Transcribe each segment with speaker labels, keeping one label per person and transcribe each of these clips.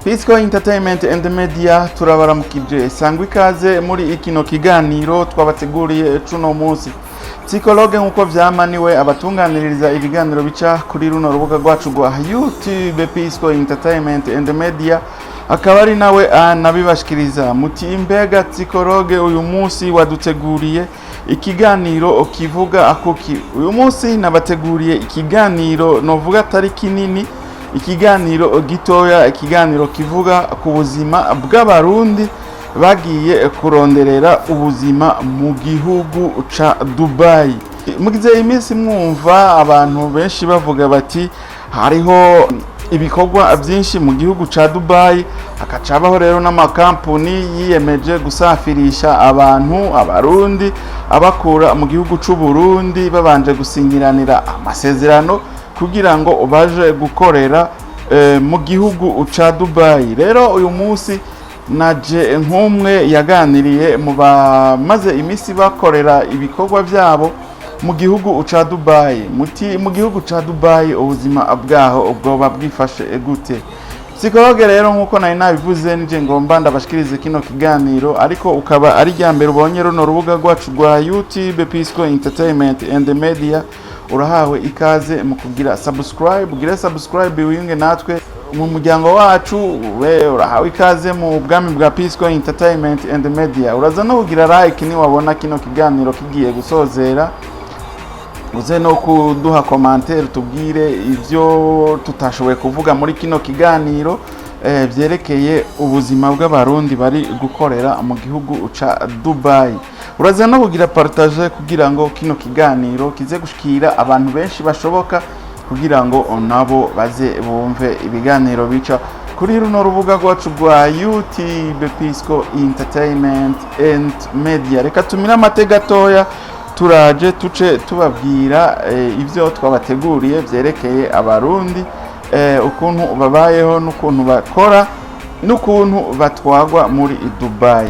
Speaker 1: Physical Entertainment and Media turabaramukije sangwa ikaze muri ikino kiganiro twabateguriye cuno munsi. Psychologue nkuko vyamaniwe abatunganiririza ibiganiro bica kuri runo rubuga gwacu rwa YouTube Physical Entertainment and Media akaba ari nawe anabibashikiriza muti imbega psychologue uyu munsi waduteguriye ikiganiro kivuga akuki. Uyu munsi nabateguriye ikiganiro novuga atari kinini, ikiganiro gitoya, ikiganiro kivuga ku buzima bw'abarundi bagiye kuronderera ubuzima mu gihugu ca Dubaï. Mugize iminsi mwumva abantu benshi bavuga bati hariho ibikorwa byinshi mu gihugu ca Dubaï, akacabaho rero n'amakampuni yiyemeje gusafirisha abantu abarundi abakura mu gihugu c'u Burundi babanje gusinyiranira amasezerano kugira ngo baje gukorera mu gihugu ca Dubaï. Rero uyu munsi naje nk'umwe yaganiriye mu bamaze imisi bakorera ibikorwa byabo mu gihugu ca Dubaï. Muti mu gihugu ca Dubaï ubuzima bwaho ubwoba bwifashe gute? Psychologue rero nkuko nari nabivuze nije ngomba ndabashikirize kino kiganiro, ariko ukaba ari ryambere ubonye runo rubuga gwacu rwa YouTube Physical Entertainment and Media, urahawe ikaze mu kugira subscribe. Ugire subscribe wiyunge natwe mu muryango wacu, we urahawe ikaze mu bwami bwa Physical Entertainment and Media. Uraza no kugira like ni wabona kino kiganiro kigiye gusozera, uze no kuduha commentaire tubwire ivyo tutashoboye kuvuga muri kino kiganiro vyerekeye ubuzima bw'abarundi bari gukorera mu gihugu ca Dubaï. Uraza no kugira partage kugira ngo kino kiganiro kize gushikira abantu benshi bashoboka, kugira ngo nabo baze bumve ibiganiro bica kuri runo rubuga rwacu rwa YouTube Physical Entertainment and Media. Reka tumira amatega gatoya turaje tuce tubabwira ivyo twabateguriye vyerekeye abarundi, ukuntu babayeho n'ukuntu bakora n'ukuntu batwagwa muri Dubaï.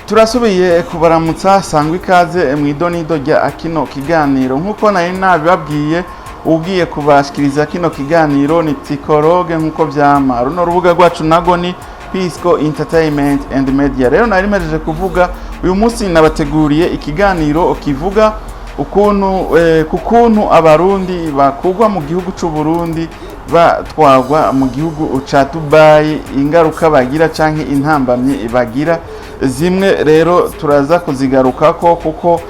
Speaker 1: Turasubiye kubaramutsa sangwa ikaze mwidonido rya kino kiganiro. Nkuko nari nabibabwiye, ugiye kubashikiriza kino kiganiro ni psychologue nkuko vyama. Runo rubuga rwacu nago ni Physical Entertainment and Media. Rero nari mejeje kuvuga uyu munsi nabateguriye ikiganiro kivuga ukuntu abarundi bakugwa mu gihugu c'u Burundi batwagwa mu gihugu ca Dubaï, ingaruka bagira canke intambamyi bagira. Zimwe rero turaza kuzigarukako kuko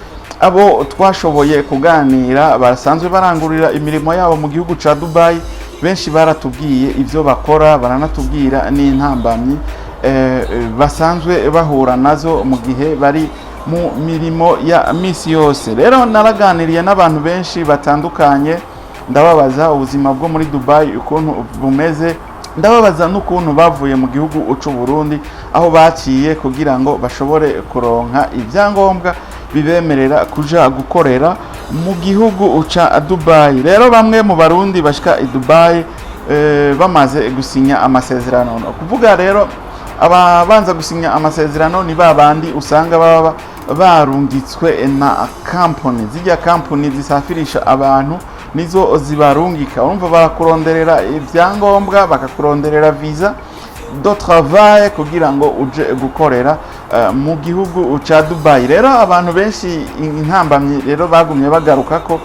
Speaker 1: abo twashoboye kuganira basanzwe barangurira imirimo yabo mu gihugu ca Dubaï, benshi baratubwiye ivyo bakora, baranatubwira n'intambamyi basanzwe bahura nazo mu gihe bari mu mirimo ya misi yose. Rero naraganiriye n'abantu benshi batandukanye, ndababaza ubuzima bwo muri Dubaï ukuntu bumeze, ndababaza n'ukuntu bavuye mu gihugu c'u Burundi aho baciye kugira ngo bashobore kuronka ivyangombwa bibemerera kuja gukorera mu gihugu ca Dubaï. Rero bamwe mu barundi bashika i Dubaï bamaze gusinya amasezerano. Kuvuga rero ababanza gusinya amasezerano ni babandi usanga baba barungitswe na company. Zijya company zisafirisha abantu nizo zibarungika, urumva barakuronderera ivyangombwa, bakakuronderera visa do travail kugira ngo uje gukorera mu gihugu ca Dubaï. Rero abantu benshi intambamyi rero bagumye bagaruka ko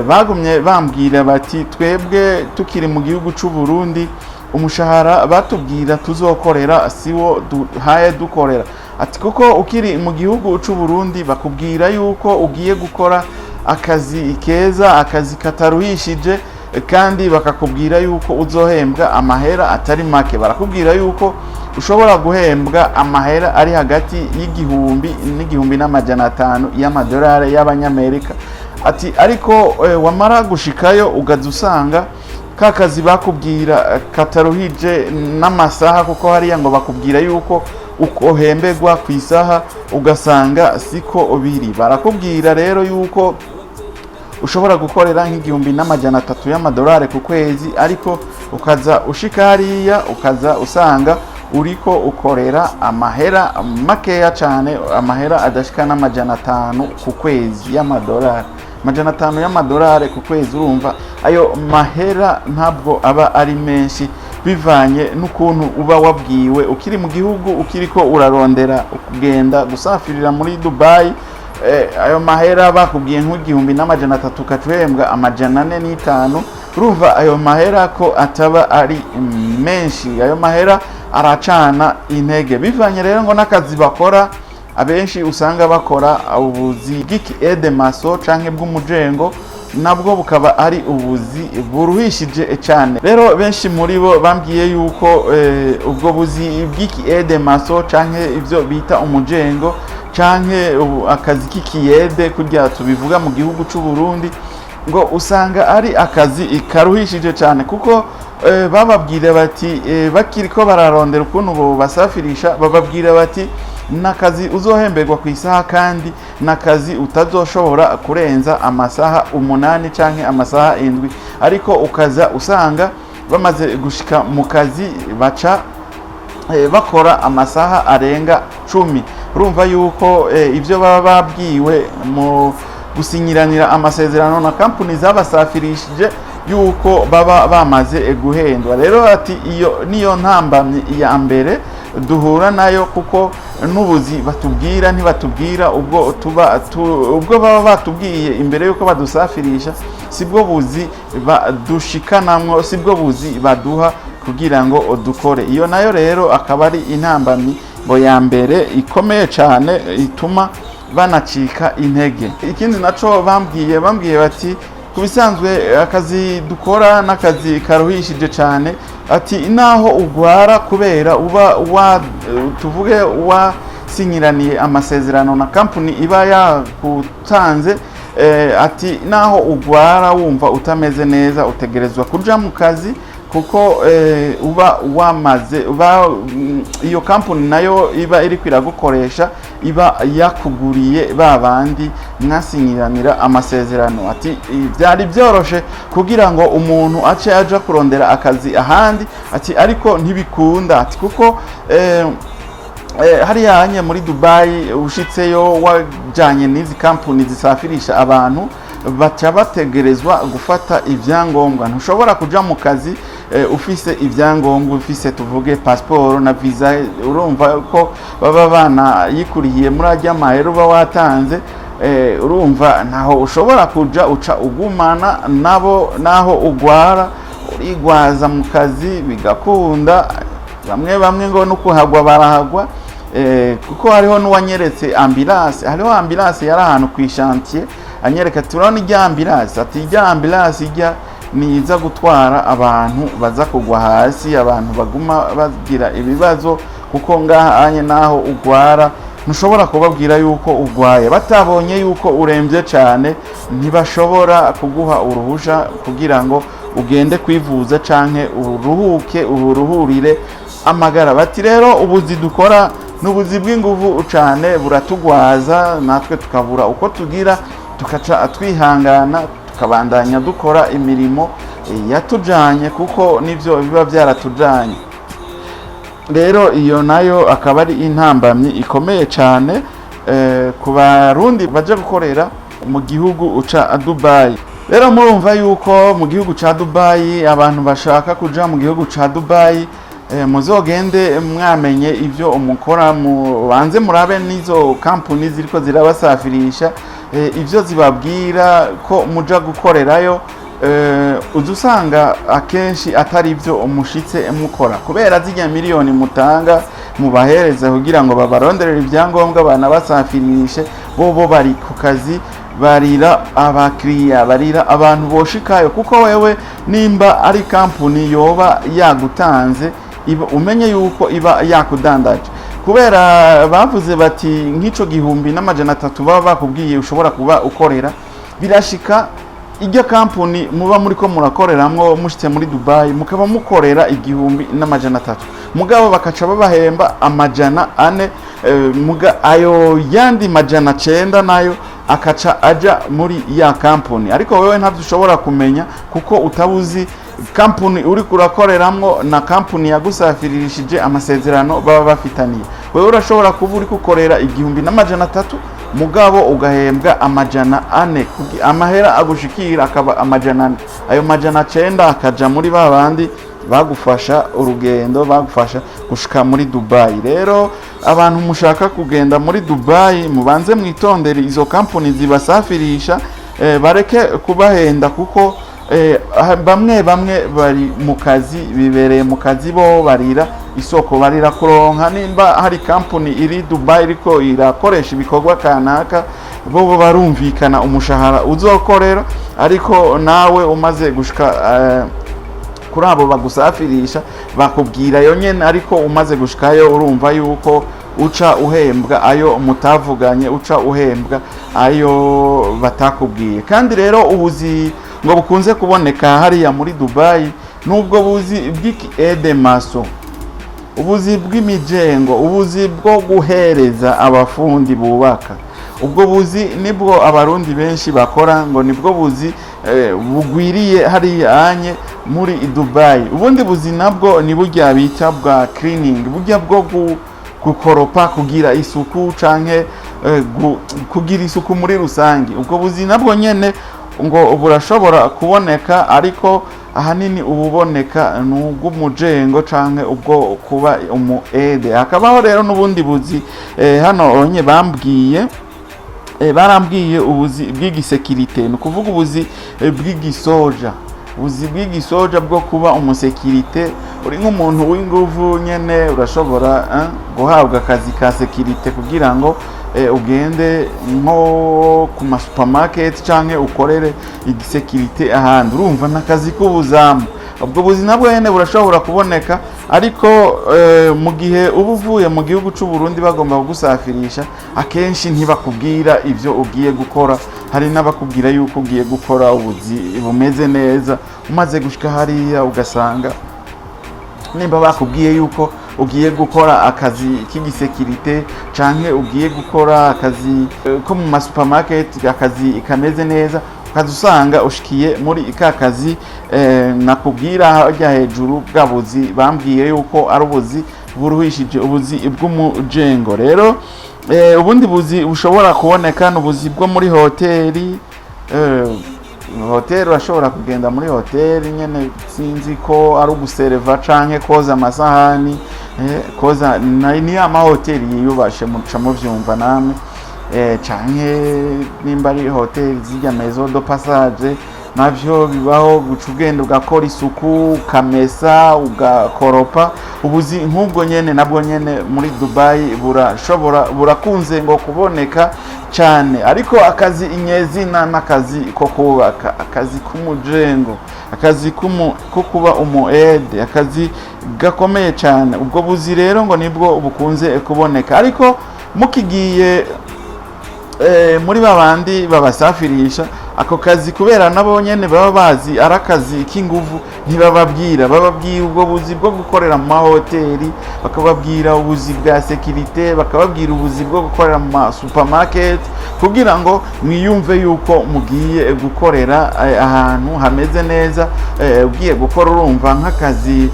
Speaker 1: bagumye bambwira bati twebwe tukiri mu gihugu c'u Burundi umushahara batubwira tuzokorera siwo duhaye dukorera. Ati kuko ukiri mu gihugu c'u Burundi bakubwira yuko ugiye gukora akazi keza, akazi kataruhishije, kandi bakakubwira yuko uzohembwa amahera atari make. Barakubwira yuko ushobora guhembwa amahera ari hagati y'igihumbi n'igihumbi n'amajana 5 y'amadolari y'abanyamerika. Ati ariko wamara gushikayo ugaza usanga kakazi bakubwira kataruhije n'amasaha, kuko hariya ngo bakubwira yuko uko hembegwa ku isaha ugasanga siko biri. Barakubwira rero yuko ushobora gukorera nk'igihumbi n'amajana 3 y'amadolari ku kwezi, ariko ukaza ushika hariya ukaza usanga uriko ukorera amahera makeya cyane, amahera adashika n'amajana 5 ku kwezi y'amadolari, amajana 5 y'amadolari ku kwezi. Urumva ayo mahera ntabwo aba ari menshi bivanye n'ukuntu uba wabwiwe ukiri mu gihugu, ukiriko urarondera kugenda gusafirira muri Dubaï. Ayo mahera bakubwiye nk'igihumbi n'amajana 3 ukacwembwa amajana 4 urumva ayo mahera ko ataba ari menshi, ayo mahera aracana intege bivanye rero ngo n'akazi bakora. Abenshi usanga bakora ubuzi bw'iki ede maso canke bw'umujengo, nabwo bukaba ari ubuzi buruhishije cyane. Rero benshi muri bo bambwiye yuko ubwo buzi bw'iki ede maso canke ivyo bita umujengo canke akazi k'ikiyede kurya tubivuga mu gihugu c'u Burundi, ngo usanga ari akazi karuhishije cyane, kuko bababwira bati bakiriko bararondera ukuntu bo basafirisha, bababwira bati nakazi uzohemberwa ku isaha, kandi nakazi utazoshobora kurenza amasaha 8 canke amasaha 7, ariko ukaza usanga bamaze gushika mu kazi baca bakora amasaha arenga 10. Urumva yuko ivyo baba babwiwe mu gusinyiranira amasezerano na kampuni zabasafirishije yuko baba bamaze guhendwa. Rero ati iyo niyo ntambamyi ya mbere duhura nayo, kuko n'ubuzi batubwira ntibatubwira ubwo baba batubwiye imbere yuko badusafirisha, sibwo buzi badushikanamwo, sibwo buzi baduha kugira ngo dukore. Iyo nayo rero akaba ari intambamyi bo ya mbere ikomeye cyane ituma banacika intege. Ikindi naco bambwiye bati kubisanzwe akazi dukora n'akazi karuhishije cyane, ati naho ugwara kubera uba tuvuge wasinyiraniye amasezerano na kampuni iba yakutanze, ati naho ugwara wumva utameze neza utegerezwa kuja mu kazi, kuko uba wamaze iyo kampuni nayo iba iri kwiragukoresha, iba yakuguriye babandi mwasinyiranira amasezerano. Ati byari byoroshe kugira ngo umuntu ace aja kurondera akazi ahandi, ati ariko ntibikunda, ati kuko hariya hanye muri Dubaï ushitseyo wajanye n'izi kampuni zisafirisha abantu, baca bategerezwa gufata ivyangombwa. Ntushobora kuja mu kazi ufise ivyangombwa, ufise tuvuge passport na visa. Urumva ko baba bana yikurihiye muri ajya mahero ba watanze, urumva naho ushobora kuja uca ugumana nabo, naho ugwara urigwaza mu kazi bigakunda. Bamwe ngo nukuhagwa barahagwa, kuko hariho n'uwanyeretse ambulance, hariho ambulance yari ahantu kwishantiye, anyereka turabona ijya ambulance, ati ijya ambulance ijya niza gutwara abantu baza kugwa hasi, abantu baguma bagira ibibazo, kuko ngaha anye naho ugwara ntushobora kubabwira yuko ugwaye. Batabonye yuko uremvye cyane, ntibashobora kuguha uruhusha kugira ngo ugende kwivuza canke uruhuke uruhurire amagara. Bati rero ubuzi dukora n'ubuzi bw'inguvu cyane, buratugwaza, natwe tukabura uko tugira, tukaca twihangana tukabandanya dukora imirimo yatujanye, kuko nivyo biba byaratujanye. Rero iyo nayo akaba ari intambamyi ikomeye cyane ku barundi baje gukorera mu gihugu ca Dubaï. Rero murumva yuko mu gihugu ca Dubaï, abantu bashaka kuja mu gihugu ca Dubaï, muzogende mwamenye ivyo umukora, banze murabe nizo kampuni ziriko zirabasafirisha ivyo zibabwira ko muja gukorerayo. Uzusanga akenshi atari ivyo umushitse mukora, kubera zijya miliyoni mutanga mubahereza kugira ngo babaronderere ibyangombwa bana basafirishe, bo bari ku kazi barira abakiriya, barira abantu boshikayo, kuko wewe nimba ari kampuni yoba yagutanze, umenye yuko iba yakudandaje. Kubera bavuze bati nk'ico gihumbi n'amajana 3 baba bakubwiye ushobora kuba ukorera, birashika ijya kampuni muba muri ko murakoreramwo mushitse muri Dubaï mukaba mukorera igihumbi n'amajana 3, mugabo bakaca babahemba amajana 4, muga ayo yandi majana 9 nayo akaca aja muri ya kampuni, ariko wewe ntavyo ushobora kumenya kuko utabuzi kampuni uri kurakoreramwo na kampuni yagusafiririshije amasezerano baba bafitaniye. Wewe urashobora kuba uri kukorera 1300 mugabo ugahembwa 400, amahera agushikira akaba 400. Ayo 900 akaja muri babandi bagufasha urugendo, bagufasha gushika muri Dubaï. Rero abantu mushaka kugenda muri Dubaï mubanze mwitondere izo kampuni zibasafirisha, bareke kubahenda kuko bamwe bari mu kazi, bibereye mu kazi, bo barira isoko, barira kuronka. Nimba hari kampuni iri Dubai iriko irakoresha ibikorwa kanaka, bo barumvikana umushahara uzokorera, ariko nawe umaze gushika kuri abo bagusafirisha bakubwira yo nyene, ariko umaze gushikayo urumva yuko uca uhembwa ayo mutavuganye, uca uhembwa ayo batakubwiye. Kandi rero ubuzi ngo bukunze kuboneka hariya muri Dubai nubwo buzi bw'iki edemaso, ubuzi bw'imijengo, ubuzi bwo guhereza abafundi bubaka. Ubwo buzi nibwo abarundi benshi bakora, ngo nibwo buzi bugwiriye hariya anye muri Dubai. Ubundi buzi nabwo ni burya bita bwa cleaning, burya bwo gukoropa, kugira isuku canke kugira isuku muri rusangi. Ubwo buzi nabwo nyene ngo burashobora kuboneka, ariko ahanini ububoneka n'ubw'umujengo canke ubwo kuba umu aide. Hakabaho rero n'ubundi buzi hano onye barambwiye ubuzi bw'igisekirite, ni kuvuga ubuzi bw'igisoja, ubuzi bw'igisoja bwo kuba umusekirite. Uri nk'umuntu w'inguvu nyene urashobora guhabwa akazi ka sekirite kugira ngo ugende nko ku supermarket canke ukorere igisekirite ahandi. Urumva n'akazi k'ubuzamu. Ubwo buzi nabwo nyene burashobora kuboneka, ariko mu gihe uba uvuye mu gihugu c'u Burundi bagomba kugusafirisha, akenshi ntibakubwira ivyo ugiye gukora. Hari n'abakubwira yuko ugiye gukora ubuzi bumeze neza, umaze gushika hariya ugasanga nimba bakubwiye yuko ugiye gukora akazi k'igisekirite canke ugiye gukora akazi ko mu supermarket, akazi kameze neza, ukaza usanga ushikiye muri kazi nakubwira hajya hejuru bw'abuzi bambwiye yuko ari ubuzi buruhishije, ubuzi bw'umujengo. Rero ubundi buzi bushobora kuboneka n'ubuzi bwo muri hoteli. Hoteli urashobora kugenda muri hoteli nyene, sinzi ko ari ugusereva canke koza amasahani, koza ni amahoteli yiyubashe muca muvyumva namwe, canke nimba ari hoteli zijya meza do passage, navyo bibaho guca ugenda ugakora isuku, ukamesa, ugakoropa. Ubuzi nk'ubwo nyene nabwo nyene muri Dubai burakunze ngo kuboneka cyane, ariko akazi inyezina n'akazi ko kubaka, akazi k'umujengo, akazi ko kuba umu aide, akazi gakomeye cyane. Ubwo buzi rero ngo nibwo bukunze kuboneka, ariko mukigiye muri babandi babasafirisha ako kazi, kubera nabo nyene baba bazi arakazi k'inguvu, ntibababwira, bababwira ubwo buzi bwo gukorera mu mahoteli, bakababwira ubuzi bwa sekirite, bakababwira ubuzi bwo gukorera mu supermarket, kugira ngo mwiyumve yuko mugiye gukorera ahantu hameze neza. Ugiye gukora urumva nk'akazi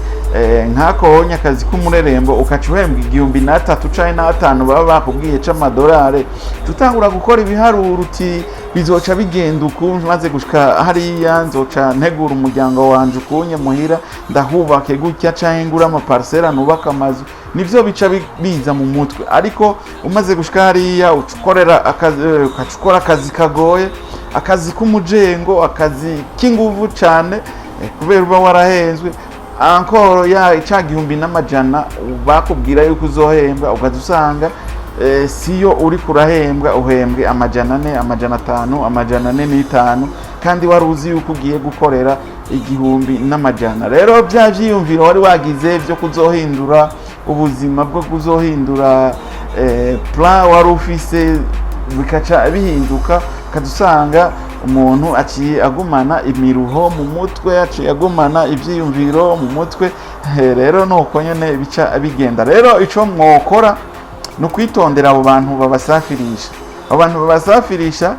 Speaker 1: nk'ako akazi k'umurerembo, ukaca uhembwa 1300 canke 5 baba bakubwiye c'amadolari, tutangura gukora ibiharuro uti bizoca bigenda uku, maze gushika hariya nzoca ntegura umuryango wanje ukunye muhira, ndahubake gutya canke ngura amaparcela nubaka amazu. Nivyo bica biza mu mutwe, ariko umaze gushika hariya ukorera akazi kagoye, akazi k'umujengo, akazi k'inguvu cane, kubera uba warahenzwe. Ankoro ya ca 1,100 bakubwira yuko uzohembwa, ugaza usanga siyo uri kurahembwa, uhembwe 400, 500, 445, kandi wari uzi yuko ugiye gukorera 1,100. Rero bya vyiyumviro wari wagize byo kuzohindura ubuzima, bwo kuzohindura plan wari ufise, bikaca bihinduka, kadusanga umuntu aciye agumana imiruho mu mutwe, aciye agumana ivyiyumviro mu mutwe. Rero nuko nyene bica bigenda. Rero ico mwokora no kwitondera abo bantu babasafirisha, abantu babasafirisha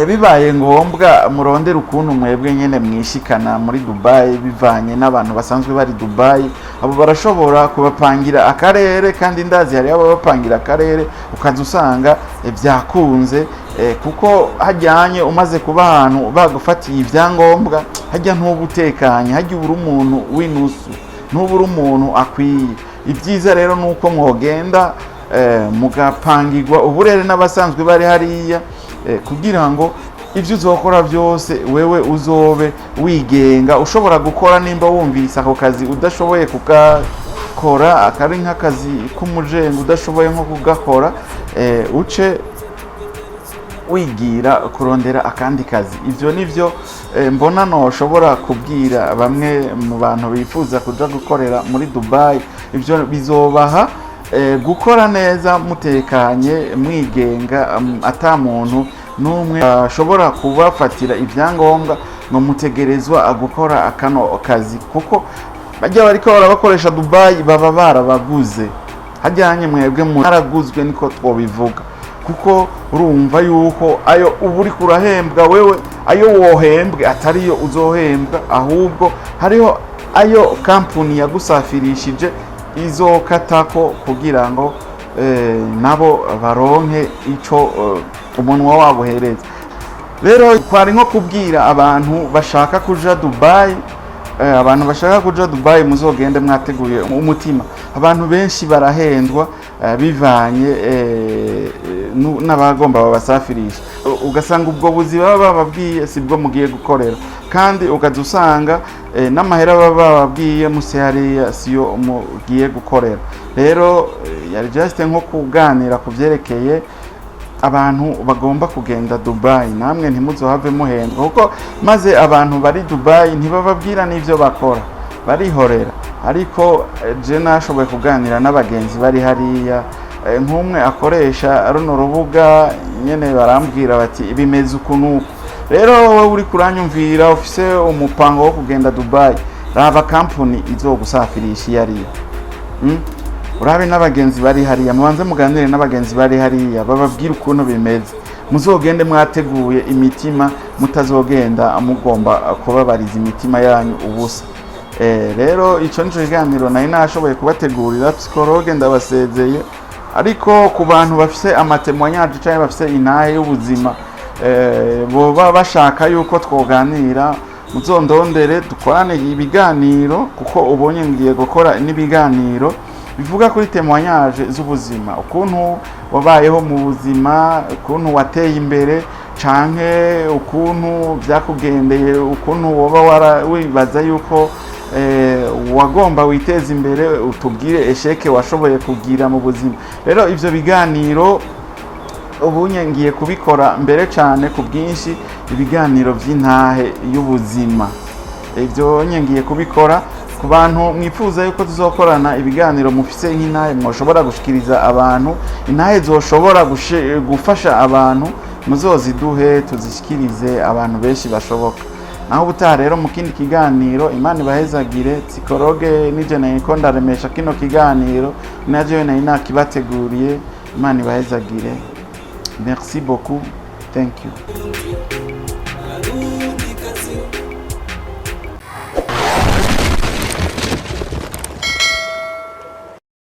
Speaker 1: bibaye ngombwa murondera ukuntu mwebwe nyene mwishikana muri Dubaï bivanye n'abantu basanzwe bari Dubaï, abo barashobora kubapangira akarere, kandi ndazi hari abo bapangira akarere ukaza usanga byakunze, kuko hajyanye umaze kuba ahantu bagufatiye ivyangombwa, hajya ntubutekanye, hajya ubura umuntu w'inusu, ntubura umuntu akwiye. Ibyiza rero nuko mwogenda mugapangirwa uburere n'abasanzwe bari hariya, kugira ngo ibyo uzokora byose wewe uzobe wigenga, ushobora gukora nimba wumvise ako kazi udashoboye kugakora, akari nk'akazi k'umujengo udashoboye nko kugakora, uce wigira kurondera akandi kazi. Ivyo nivyo mbona noshobora kubwira bamwe mu bantu bifuza kuja gukorera muri Dubaï. Ivyo bizobaha gukora neza mutekanye, mwigenga, ata muntu n'umwe ashobora kubafatira ivyangombwa ngo mutegerezwa gukora akano kazi, kuko bajya bariko barabakoresha Dubaï baba barabaguze. Hajyanye mwebwe mwaraguzwe, niko twobivuga, kuko urumva yuko ayo uburi kurahembwa wewe, ayo wohembwe atariyo uzohembwa, ahubwo hariho ayo kampuni yagusafirishije izokatako kugira ngo nabo baronke ico umunwa wabo hereza. Rero kwari nko kubwira abantu bashaka kuja Dubaï, abantu bashaka kuja Dubaï muzogende mwateguye umutima. Abantu benshi barahendwa bivanye n'abagomba babasafirisha, ugasanga ubwo buzi baba bababwiye sibwo mugiye gukorera, kandi ukazusanga n'amahera baba bababwiye musi hariya siyo mugiye gukorera. Rero yari just nko kuganira kuvyerekeye abantu bagomba kugenda Dubaï, namwe ntimuzohave muhendwa, kuko maze abantu bari Dubaï ntibababwira n'ivyo bakora, barihorera. Ariko je nashoboye kuganira n'abagenzi bari hariya, nk'umwe akoresha runo rubuga nyene, barambwira bati bimeze ukuntu. Rero wowe uri kuranyumvira ufise umupango wo kugenda Dubaï, raba kampuni izogusafirisha yariya, urabe n'abagenzi bari hariya, mubanze muganire n'abagenzi bari hariya, bababwira ukuntu bimeze, muzogende mwateguye imitima, mutazogenda mugomba kubabariza imitima yanyu ubusa. Rero ico nico kiganiro nari nashoboye kubategurira. Psychologue ndabasezeye, ariko ku bantu bafise amatemwanyaje cyangwa bafise intahe y'ubuzima, boba bashaka yuko twoganira, muzondondere dukorane ibiganiro, kuko ubonye ngiye gukora n'ibiganiro bivuga kuri temwanyaje z'ubuzima, ukuntu wabayeho mu buzima, ukuntu wateye imbere, canke ukuntu byakugendeye, ukuntu woba wibaza yuko wagomba witeza imbere, utubwire esheke washoboye kugira mu buzima. Rero ivyo biganiro ubunye ngiye kubikora mbere cyane ku bwinshi, ibiganiro vy'intahe y'ubuzima. Ivyo ngiye kubikora ku bantu mwifuza yuko tuzokorana ibiganiro, mufise nk'intahe mwoshobora gushikiriza abantu, intahe zoshobora gufasha abantu, muzoziduhe tuzishikirize abantu benshi bashoboka. Naho ubutaha rero mu kindi kiganiro, Imana ibahezagire. Psychologue nije nayiko ndaremesha kino kiganiro, naje nari nakibateguriye. Imana ibahezagire. Merci beaucoup. Thank you.